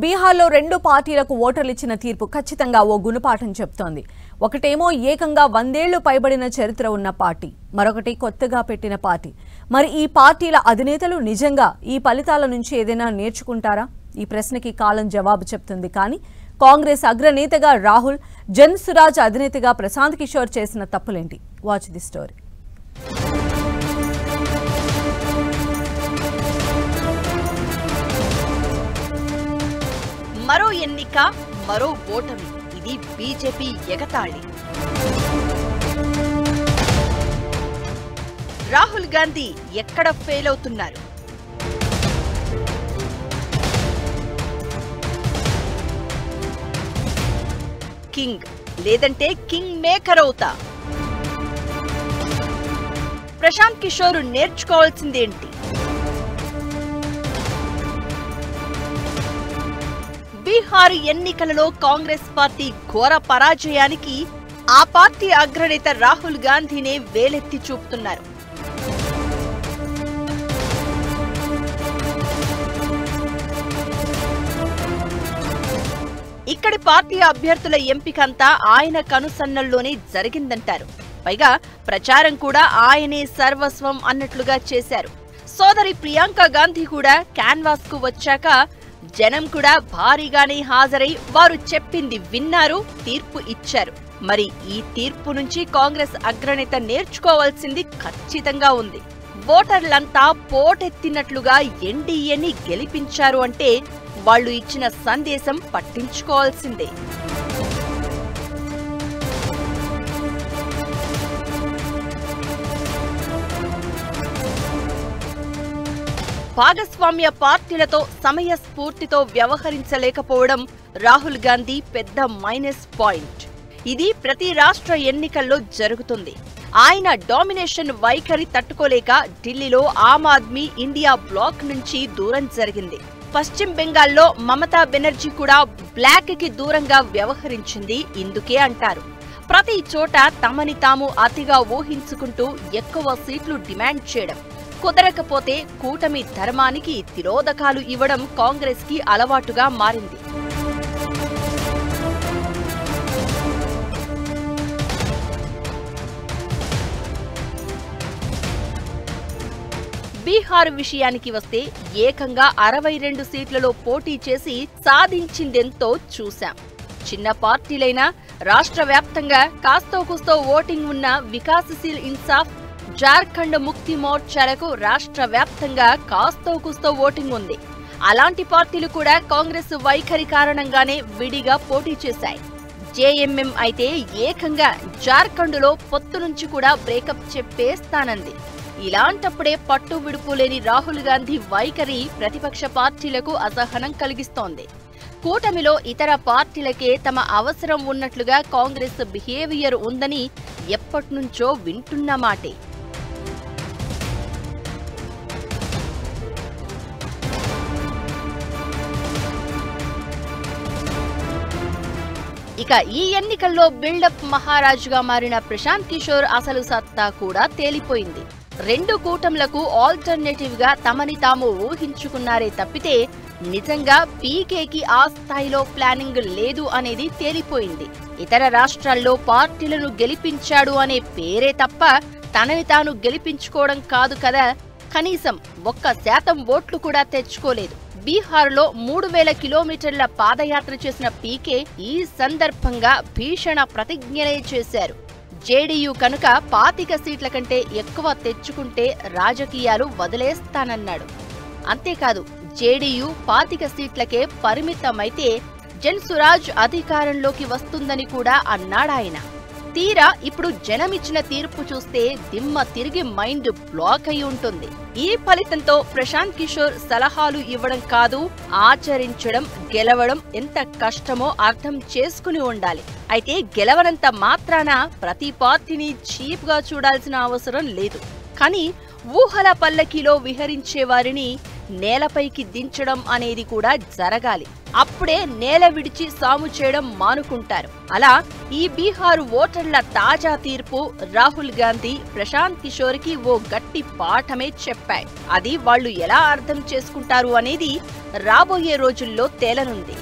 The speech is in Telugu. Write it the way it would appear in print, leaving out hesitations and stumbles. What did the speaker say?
బీహార్లో రెండు పార్టీలకు ఓటర్లు ఇచ్చిన తీర్పు ఖచ్చితంగా ఓ గుణపాఠం చెప్తోంది. ఒకటేమో ఏకంగా 100 ఏళ్లు పైబడిన చరిత్ర ఉన్న పార్టీ, మరొకటి కొత్తగా పెట్టిన పార్టీ. మరి ఈ పార్టీల అధినేతలు నిజంగా ఈ ఫలితాల నుంచి ఏదైనా నేర్చుకుంటారా? ఈ ప్రశ్నకి కాలం జవాబు చెప్తుంది. కానీ కాంగ్రెస్ అగ్రనేతగా రాహుల్, జన్ సురాజ్ అధినేతగా ప్రశాంత్ కిషోర్ చేసిన తప్పులేంటి? Watch the story. మరో ఎన్నిక, మరో ఓటమి. ఇది బీజేపీ ఎగతాళి. రాహుల్ గాంధీ ఎక్కడ ఫెయిల్ అవుతున్నారు? కింగ్ లేదంటే కింగ్ మేకర్ అవుతా? ప్రశాంత్ కిషోర్ నేర్చుకోవాల్సిందేంటి? బీహార్ ఎన్నికలలో కాంగ్రెస్ పార్టీ ఘోర పరాజయానికి ఆ పార్టీ అగ్రనేత రాహుల్ గాంధీనే వేలెత్తి చూపుతున్నారు. ఇక్కడి పార్టీ అభ్యర్థుల ఎంపికంతా ఆయన కనుసన్నల్లోనే జరిగిందంటారు. పైగా ప్రచారం కూడా ఆయనే సర్వస్వం అన్నట్లుగా చేశారు. సోదరి ప్రియాంక గాంధీ కూడా క్యాన్వాస్ కు వచ్చాక జనం కూడా భారీగానే హాజరై వారు చెప్పింది విన్నారు, తీర్పు ఇచ్చారు. మరి ఈ తీర్పు నుంచి కాంగ్రెస్ అగ్రనేత నేర్చుకోవాల్సింది ఖచ్చితంగా ఉంది. ఓటర్లంతా పోటెత్తినట్లుగా ఎన్డీఏని గెలిపించారు అంటే వాళ్లు ఇచ్చిన సందేశం పట్టించుకోవాల్సిందే. భాగస్వామ్య పార్టీలతో సమయస్ఫూర్తితో వ్యవహరించలేకపోవడం రాహుల్ గాంధీ పెద్ద మైనస్ పాయింట్. ఇది ప్రతి రాష్ట్ర ఎన్నికల్లో జరుగుతుంది. ఆయన డామినేషన్ వైఖరి తట్టుకోలేక ఢిల్లీలో ఆమ్ ఆద్మీ ఇండియా బ్లాక్ నుంచి దూరం జరిగింది. పశ్చిమ బెంగాల్లో మమతా బెనర్జీ కూడా బ్లాక్ కి దూరంగా వ్యవహరించింది ఇందుకే అంటారు. ప్రతి చోట తమని తాము అతిగా ఊహించుకుంటూ ఎక్కువ సీట్లు డిమాండ్ చేయడం, కుదరకపోతే కూటమి ధర్మానికి తిరోధకాలు ఇవ్వడం కాంగ్రెస్ కి అలవాటుగా మారింది. బీహార్ విషయానికి వస్తే ఏకంగా 62 సీట్లలో పోటీ చేసి సాధించిందెంతో చూశాం. చిన్న పార్టీలైనా రాష్ట్ర వ్యాప్తంగా కాస్తో కూస్తో ఓటింగ్ ఉన్న వికాసశీల్ ఇన్సాఫ్, జార్ఖండ్ ముక్తి మోర్చాలకు రాష్ట్ర వ్యాప్తంగా కాస్తో కూస్తో ఓటింగ్ ఉంది. అలాంటి పార్టీలు కూడా కాంగ్రెస్ వైఖరి కారణంగానే విడిగా పోటీ చేశాయి. జేఎంఎం అయితే ఏకంగా జార్ఖండ్లో పొత్తు నుంచి కూడా బ్రేకప్ చెప్పేస్తానంది. ఇలాంటప్పుడే పట్టు విడుపు లేని రాహుల్ గాంధీ వైఖరి ప్రతిపక్ష పార్టీలకు అసహనం కలిగిస్తోంది. కూటమిలో ఇతర పార్టీలకే తమ అవసరం ఉన్నట్లుగా కాంగ్రెస్ బిహేవియర్ ఉందని ఎప్పటినుంచో వింటున్న మాటే. ఇక ఈ ఎన్నికల్లో బిల్డప్ మహారాజుగా మారిన ప్రశాంత్ కిషోర్ అసలు సత్తా కూడా తేలిపోయింది. రెండు కూటములకు ఆల్టర్నేటివ్ గా తమని తాము ఊహించుకున్నారే తప్పితే నిజంగా పీకేకి ఆ స్థాయిలో ప్లానింగ్ లేదు అనేది తేలిపోయింది. ఇతర రాష్ట్రాల్లో పార్టీలను గెలిపించాడు అనే పేరే తప్ప తనని తాను గెలిపించుకోవడం కాదు కదా. కనీసం 1% ఓట్లు కూడా తెచ్చుకోలేదు. బీహార్లో 3000 కిలోమీటర్ల పాదయాత్ర చేసిన పీకే ఈ సందర్భంగా భీషణ ప్రతిజ్ఞలే చేశారు. జేడీయూ కనుక 25 సీట్ల కంటే ఎక్కువ తెచ్చుకుంటే రాజకీయాలు వదిలేస్తానన్నాడు. అంతేకాదు, జేడీయూ 25 సీట్లకే పరిమితమైతే జన్ సురాజ్ అధికారంలోకి వస్తుందని కూడా అన్నాడాయన. తీరా ఇప్పుడు జనమిచ్చిన తీర్పు చూస్తే దిమ్మ తిరిగి మైండ్ బ్లాక్ అయి ఉంటుంది. ఈ ఫలితంతో ప్రశాంత్ కిషోర్ సలహాలు ఇవ్వడం కాదు, ఆచరించడం, గెలవడం ఎంత కష్టమో అర్థం చేసుకుని ఉండాలి. అయితే గెలవనంత మాత్రాన ప్రతి పార్టీని చీప్ గా చూడాల్సిన అవసరం లేదు. కానీ ఊహల పల్లకిలో విహరించే వారిని నేలపైకి దించడం అనేది కూడా జరగాలి. అప్పుడే నేల విడిచి సాము చేయడం మానుకుంటారు. అలా ఈ బీహార్ ఓటర్ల తాజా తీర్పు రాహుల్ గాంధీ, ప్రశాంత్ కిషోర్ కి ఓ గట్టి పాఠమే చెప్పాయి. అది వాళ్ళు ఎలా అర్థం చేసుకుంటారు అనేది రాబోయే రోజుల్లో తేలనుంది.